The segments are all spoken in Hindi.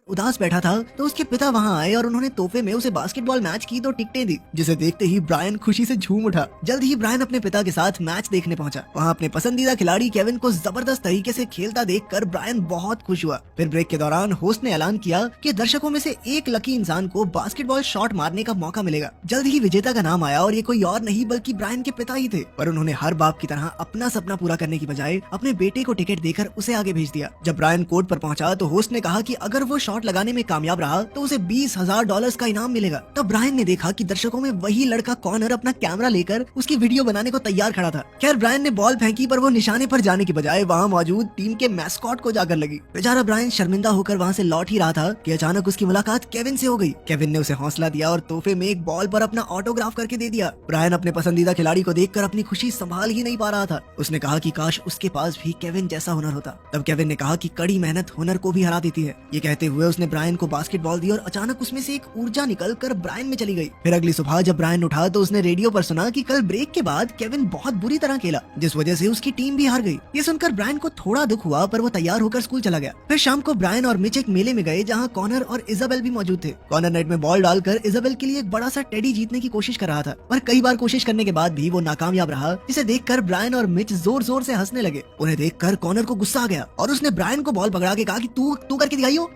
उदास बैठा था तो उसके पिता वहाँ आए और उन्होंने तोहफे में उसे बास्केटबॉल मैच की तो टिकटें दी, जिसे देखते ही ब्रायन खुशी से झूम उठा। जल्द ही ब्रायन अपने पिता के साथ मैच देखने पहुंचा। वहाँ अपने पसंदीदा खिलाड़ी केविन को जबरदस्त तरीके से खेलता देखकर ब्रायन बहुत खुश हुआ। फिर ब्रेक के दौरान होस्ट ने ऐलान किया कि दर्शकों में से एक लकी इंसान को बास्केटबॉल शॉट मारने का मौका मिलेगा। जल्द ही विजेता का नाम आया और ये कोई और नहीं बल्कि ब्रायन के पिता ही थे, पर उन्होंने हर बाप की तरह अपना सपना पूरा करने की बजाय अपने बेटे को टिकट देकर उसे आगे भेज दिया। जब ब्रायन कोर्ट पर पहुंचा तो होस्ट ने कहा कि अगर वो शॉट लगाने में कामयाब रहा तो उसे $20,000 का इनाम मिलेगा। तब ब्रायन ने देखा कि दर्शकों में वही लड़का कॉनर अपना कैमरा लेकर उसकी वीडियो बनाने को तैयार खड़ा था। खैर ब्रायन ने बॉल फेंकी पर वो निशाने पर जाने की बजाय वहाँ मौजूद टीम के मैस्कॉट को जाकर लगी। बेचारा ब्रायन शर्मिंदा होकर वहाँ से लौट ही रहा था कि अचानक उसकी मुलाकात केविन से हो गई। केविन ने उसे हौसला दिया और तोहफे में एक बॉल पर अपना ऑटोग्राफ करके दे दिया। ब्रायन अपने पसंदीदा खिलाड़ी को देखकर अपनी खुशी संभाल ही नहीं पा रहा था। उसने कहा कि काश उसके पास भी केविन जैसा हुनर होता। तब केविन ने कहा कि कड़ी मेहनत हुनर को भी हरा देती है। ये कहते हुए उसने ब्रायन को बास्केटबॉल दी और अचानक उसमें से एक ऊर्जा निकलकर ब्रायन में चली गई। फिर अगली सुबह जब ब्रायन उठा तो उसने रेडियो पर सुना कि कल ब्रेक के बाद केविन बहुत बुरी तरह खेला, जिस वजह से उसकी टीम भी हार गई। ये सुनकर ब्रायन को थोड़ा दुख हुआ, पर वो तैयार होकर स्कूल चला गया। फिर शाम को ब्रायन और मिच एक मेले में गए जहाँ कॉनर और इजाबेल भी मौजूद थे। कॉनर नेट में बॉल डालकर इजाबेल के लिए एक बड़ा सा टेडी जीतने की कोशिश कर रहा था, पर कई बार कोशिश करने के बाद भी वो नाकामयाब रहा, जिसे देखकर ब्रायन और मिच जोर जोर से हंसने लगे। उन्हें देखकर कॉनर को गुस्सा आ गया और उसने ब्रायन को बॉल पकड़ा के कहा कि तू करके दिखाइयो।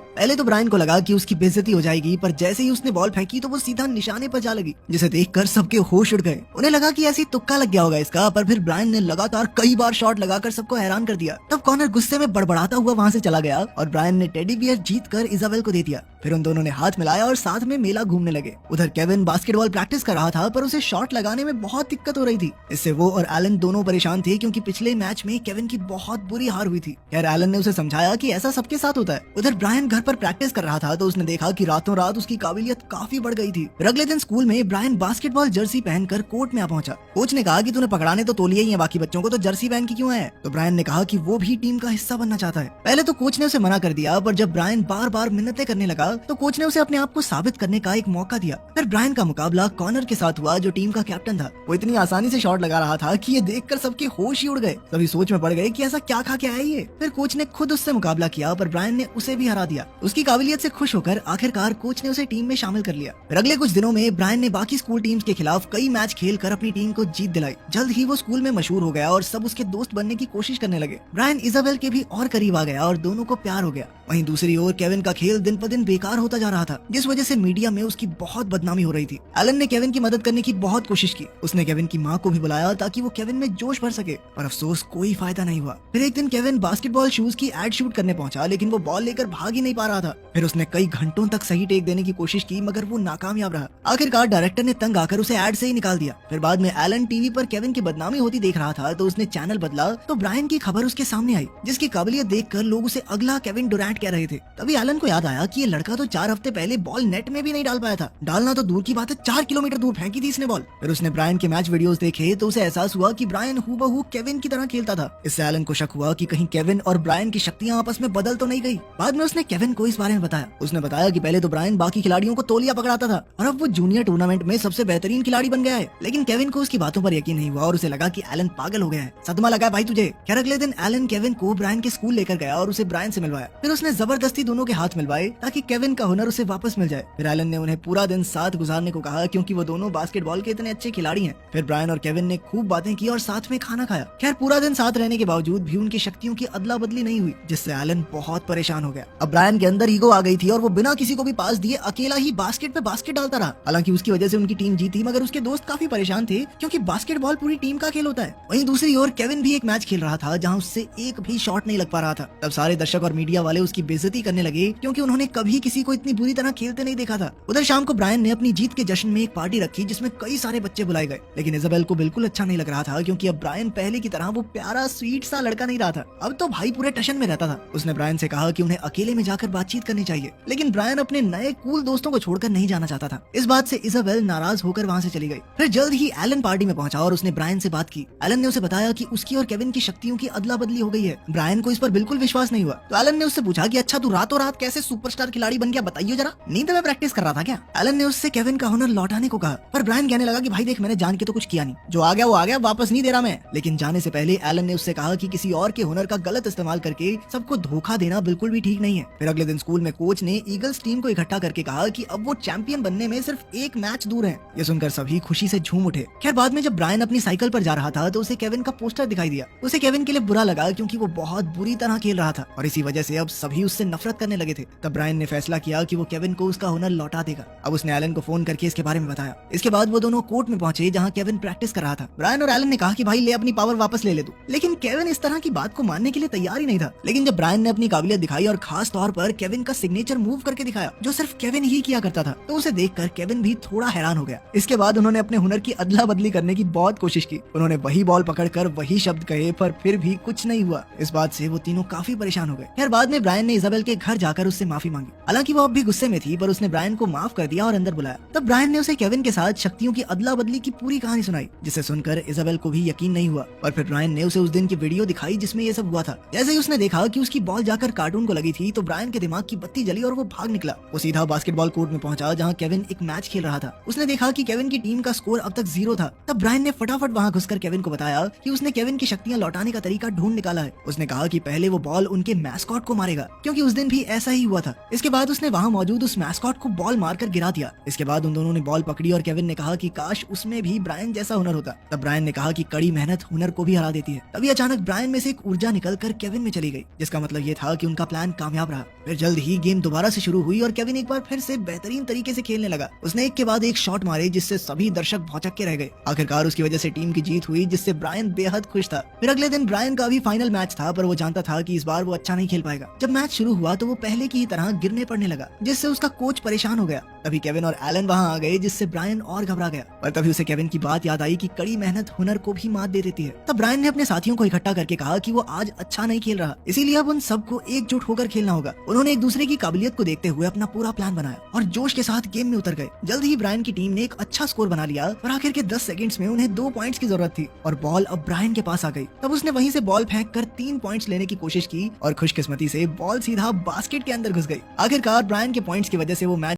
पहले तो ब्रायन को लगा कि उसकी बेइज्जती हो जाएगी, पर जैसे ही उसने बॉल फेंकी तो वो सीधा निशाने पर जा लगी, जिसे देखकर सबके होश उड़ गए। उन्हें लगा कि ऐसी तुक्का लग गया होगा इसका, पर फिर ब्रायन ने लगातार कई बार शॉट लगाकर सबको हैरान कर दिया। तब कॉनर गुस्से में बड़बड़ाता हुआ वहाँ से चला गया और ब्रायन ने टेडी बियर जीत कर इजाबेल को दे दिया। फिर उन दोनों ने हाथ मिलाया और साथ में मेला घूमने लगे। उधर केविन बास्केटबॉल प्रैक्टिस कर रहा था, पर उसे शॉट लगाने में बहुत दिक्कत हो रही थी। इससे वो और एलन दोनों परेशान थे, क्योंकि पिछले मैच में केविन की बहुत बुरी हार हुई थी। खैर एलन ने उसे समझाया कि ऐसा सबके साथ होता है। उधर ब्रायन घर पर प्रैक्टिस कर रहा था तो उसने देखा कि रातों रात उसकी काबिलियत काफी बढ़ गई थी। फिर अगले दिन स्कूल में ब्रायन बास्केटबॉल जर्सी पहनकर कोर्ट में आ पहुंचा। कोच ने कहा कि तूने पकड़ाने तो तोलिए ही है बाकी बच्चों को, तो जर्सी पहन के क्यों है? तो ब्रायन ने कहा कि वो भी टीम का हिस्सा बनना चाहता है। पहले तो कोच ने उसे मना कर दिया, पर जब ब्रायन बार बार मिन्नतें करने लगा तो कोच ने उसे अपने आप को साबित करने का एक मौका दिया। फिर ब्रायन का मुकाबला कॉनर के साथ हुआ, जो टीम का कैप्टन था। वो इतनी आसानी से शॉट लगा रहा था कि ये देखकर सबके होश ही उड़ गए। सभी सोच में पड़ गए कि ऐसा क्या खा के आया ये। फिर कोच ने खुद उससे मुकाबला किया, पर ब्रायन ने उसे भी हरा दिया। उसकी काबिलियत से खुश होकर आखिरकार कोच ने उसे टीम में शामिल कर लिया। फिर अगले कुछ दिनों में ब्रायन ने बाकी स्कूल टीम्स के खिलाफ कई मैच खेलकर अपनी टीम को जीत दिलाई। जल्द ही वो स्कूल में मशहूर हो गया और सब उसके दोस्त बनने की कोशिश करने लगे। ब्रायन इजाबेल के भी और करीब आ गया और दोनों को प्यार हो गया। वहीं दूसरी ओर केविन का खेल दिन पर दिन बेकार होता जा रहा था, जिस वजह से मीडिया में उसकी बहुत बदनामी हो रही थी। एलन ने केविन की मदद करने की बहुत कोशिश की। उसने केविन की माँ को भी बुलाया ताकि वो केविन में जोश भर सके, पर अफसोस कोई फायदा नहीं हुआ। फिर एक दिन केविन बास्केटबॉल शूज की एड शूट करने पहुंचा, लेकिन वो बॉल लेकर भाग ही नहीं पा रहा था। फिर उसने कई घंटों तक सही टेक देने की कोशिश की, मगर वो नाकामयाब रहा। आखिरकार डायरेक्टर ने तंग आकर उसे एड से ही निकाल दिया। फिर बाद में एलन टीवी पर केविन की बदनामी होती देख रहा था, तो उसने चैनल बदला तो ब्रायन की खबर उसके सामने आई, जिसकी काबिलियत देखकर लोग उसे अगला केविन डुरैंट कह रहे थे। तभी एलन को याद आया कि ये लड़का तो 4 हफ्ते पहले बॉल नेट में भी नहीं डाल पाया था। डालना तो दूर की बात है, 4 किलोमीटर दूर फेंकी थी इसने बॉल। फिर उसने ब्रायन के मैच वीडियोस देखे तो उसे एहसास हुआ कि ब्रायन हूबहू केविन की तरह खेलता था। इससे एलन को शक हुआ कि कहीं केविन और ब्रायन की शक्तियां आपस में बदल तो नहीं गई। बाद में उसने केविन को इस बारे में बताया। उसने बताया कि पहले तो ब्रायन बाकी खिलाड़ियों को तोलिया पकड़ाता था और अब वो जूनियर टूर्नामेंट में सबसे बेहतरीन खिलाड़ी बन गया है। लेकिन केविन को उसकी बातों पर यकीन नहीं हुआ और उसे लगा कि एलन पागल हो गया है। सदमा लगा भाई तुझे। खैर अगले दिन एलन केविन को ब्रायन के स्कूल लेकर गया और उसे ब्रायन से मिलवाया। फिर उसने जबरदस्ती दोनों के हाथ मिलवाए ताकि केविन का हुनर उसे वापस मिल जाए। फिर एलन ने उन्हें पूरा दिन साथ गुजारने को कहा, क्योंकि वो दोनों बास्केटबॉल के इतने अच्छे खिलाड़ी हैं। फिर ब्रायन और केविन ने खूब बातें की और साथ में खाना खाया। खैर पूरा दिन साथ रहने के बावजूद भी उनकी शक्तियों की अदला बदली नहीं हुई, जिससे एलन बहुत परेशान हो गया। अब ब्रायन के अंदर ईगो आ गई थी और वो बिना किसी को भी पास दिए अकेला ही बास्केट पे बास्केट डालता रहा। हालांकि उसकी वजह से उनकी टीम जीती, मगर उसके दोस्त काफी परेशान थे, क्योंकि बास्केटबॉल पूरी टीम का खेल होता है। वहीं दूसरी ओर केविन भी एक मैच खेल रहा था जहां उससे एक भी शॉट नहीं लग पा रहा था। तब सारे दर्शक और मीडिया वाले उसकी बेइज्जती करने लगे, क्योंकि उन्होंने कभी किसी को इतनी बुरी तरह खेलते नहीं देखा था। उधर शाम को ब्रायन ने अपनी जीत के जश्न में एक पार्टी रखी, जिसमें कई सारे बच्चे बुलाए गए। लेकिन इजाबेल को बिल्कुल अच्छा नहीं लग रहा था, क्योंकि अब ब्रायन पहले की तरह वो प्यारा स्वीट सा लड़का नहीं रहा था। अब तो भाई पूरे टशन में रहता था। उसने ब्रायन से कहा कि उन्हें अकेले में जाकर बातचीत करनी चाहिए, लेकिन ब्रायन अपने नए कूल दोस्तों को छोड़कर नहीं जाना चाहता था। इस बात से इजाबेल नाराज होकर वहाँ से चली गई। फिर जल्द ही एलन पार्टी में पहुंचा और उसने ब्रायन से बात की। एलन ने उसे बताया कि उसकी और केविन की शक्तियों की अदला बदली हो गई है। ब्रायन को इस पर बिल्कुल विश्वास नहीं हुआ, तो एलन ने उससे पूछा कि अच्छा तू रातों रात कैसे सुपरस्टार खिलाड़ी बन गया, बताइए जरा, नींद में प्रैक्टिस कर रहा था क्या? एलन ने उससे केविन का हुनर लौटाने को कहा, पर ब्रायन कहने लगा कि भाई देख मैंने जान के तो कुछ किया नहीं, जो आ गया वो आ गया, वापस नहीं दे रहा मैं। लेकिन जाने से पहले एलन ने उससे कहा कि किसी और के हुनर का गलत इस्तेमाल करके सबको धोखा देना बिल्कुल भी ठीक नहीं है। फिर अगले दिन स्कूल में कोच ने ईगल्स टीम को इकट्ठा करके कहा कि अब वो चैंपियन बनने में सिर्फ एक मैच दूर हैं। ये सुनकर सभी खुशी से झूम उठे। खैर बाद में जब ब्रायन अपनी साइकिल पर जा रहा था तो उसे केविन का पोस्टर दिखाई दिया। उसे केविन के लिए बुरा लगा क्योंकि वो बहुत बुरी तरह खेल रहा था और इसी वजह से अब सभी उससे नफरत करने लगे थे। तब ब्रायन ने फैसला किया कि वो केविन को उसका हुनर लौटा देगा। अब उसने एलन को फोन करके इसके बारे में बताया। इसके बाद वो दोनों कोर्ट में पहुंचे जहाँ केविन प्रैक्टिस कर रहा था। ब्रायन और एलन ने कहा कि भाई ले अपनी पावर वापस ले तू, लेकिन केविन इस तरह की बात को मानने के लिए तैयार ही नहीं था। लेकिन जब ब्रायन ने अपनी काबिलियत दिखाई और खास तौर पर केविन का सिग्नेचर मूव करके दिखाया जो सिर्फ केविन ही किया करता था, तो उसे देखकर केविन भी थोड़ा हैरान हो गया। इसके बाद उन्होंने अपने हुनर की अदला बदली करने की बहुत कोशिश की। उन्होंने वही बॉल पकड़कर वही शब्द कहे पर फिर भी कुछ नहीं हुआ। इस बात से वो तीनों काफी परेशान हो गए। खैर बाद में ब्रायन ने इजाबेल के घर जाकर उससे माफी मांगी। हालांकि वो अब भी गुस्से में थी पर उसने ब्रायन को माफ कर दिया और अंदर बुलाया। तब ब्रायन ने उसे केविन के साथ शक्तियों की अदला बदली की पूरी कहानी सुनाई, जिसे सुनकर इजाबेल को भी यकीन नहीं हुआ। और फिर ब्रायन ने उसे उस दिन की वीडियो दिखाई जिसमें ये सब हुआ था। जैसे ही उसने देखा कि उसकी बॉल जाकर कार्टून को लगी थी तो ब्रायन के दिमाग की बत्ती जली और वो भाग निकला। वो सीधा बास्केटबॉल कोर्ट में पहुंचा जहां केविन एक मैच खेल रहा था। उसने देखा कि केविन की टीम का स्कोर अब तक 0 था। तब ब्रायन ने फटाफट वहां घुसकर केविन को बताया कि उसने केविन की शक्तियां लौटाने का तरीका ढूंढ निकाला है। उसने कहा कि पहले वो बॉल उनके मैस्कॉट को मारेगा क्योंकि उस दिन भी ऐसा ही हुआ था। इसके बाद उसने वहां मौजूद उस मैस्कॉट को बॉल मारकर गिरा दिया। इसके बाद उन दोनों ने बॉल पकड़ी और केविन ने कहा कि काश उसमें भी ब्रायन जैसा हुनर होता। तब ब्रायन ने कहा कि कड़ी मेहनत हुनर को भी हरा देती है। तभी अचानक ब्रायन में से एक ऊर्जा निकलकर केविन में चली गई, जिसका मतलब ये था कि उनका प्लान कामयाब रहा। फिर जल्द ही गेम दोबारा से शुरू हुई और केविन एक बार फिर से बेहतरीन तरीके से खेलने लगा। उसने एक के बाद एक शॉट मारे जिससे सभी दर्शक भौचक के रह गए। आखिरकार उसकी वजह से टीम की जीत हुई जिससे ब्रायन बेहद खुश था। फिर अगले दिन ब्रायन का भी फाइनल मैच था पर वो जानता था कि इस बार वो अच्छा नहीं खेल पाएगा। जब मैच शुरू हुआ तो वो पहले की ही तरह गिरने पड़ने लगा जिससे उसका कोच परेशान हो गया। तभी केविन और एलन वहां आ गए जिससे ब्रायन और घबरा गया। पर तभी उसे केविन की बात याद आई कि कड़ी मेहनत हुनर को भी मात दे देती है। तब ब्रायन ने अपने साथियों को इकट्ठा करके कहा कि वो आज अच्छा नहीं खेल रहा, इसीलिए अब उन सबको एकजुट होकर खेलना होगा। उन्होंने एक दूसरे की काबिलियत को देखते हुए अपना पूरा प्लान बनाया और जोश के साथ गेम में उतर गए। जल्द ही ब्रायन की टीम ने एक अच्छा स्कोर बना लिया और आखिर के 10 सेकंड्स में उन्हें 2 पॉइंट्स की जरूरत थी और बॉल अब ब्रायन के पास आ गई। तब उसने वहीं से बॉल फेंक कर 3 पॉइंट्स लेने की कोशिश की और खुशकिस्मती से बॉल सीधा बास्केट के अंदर घुस गई। आखिरकार ब्रायन के पॉइंट्स की वजह से वो मैच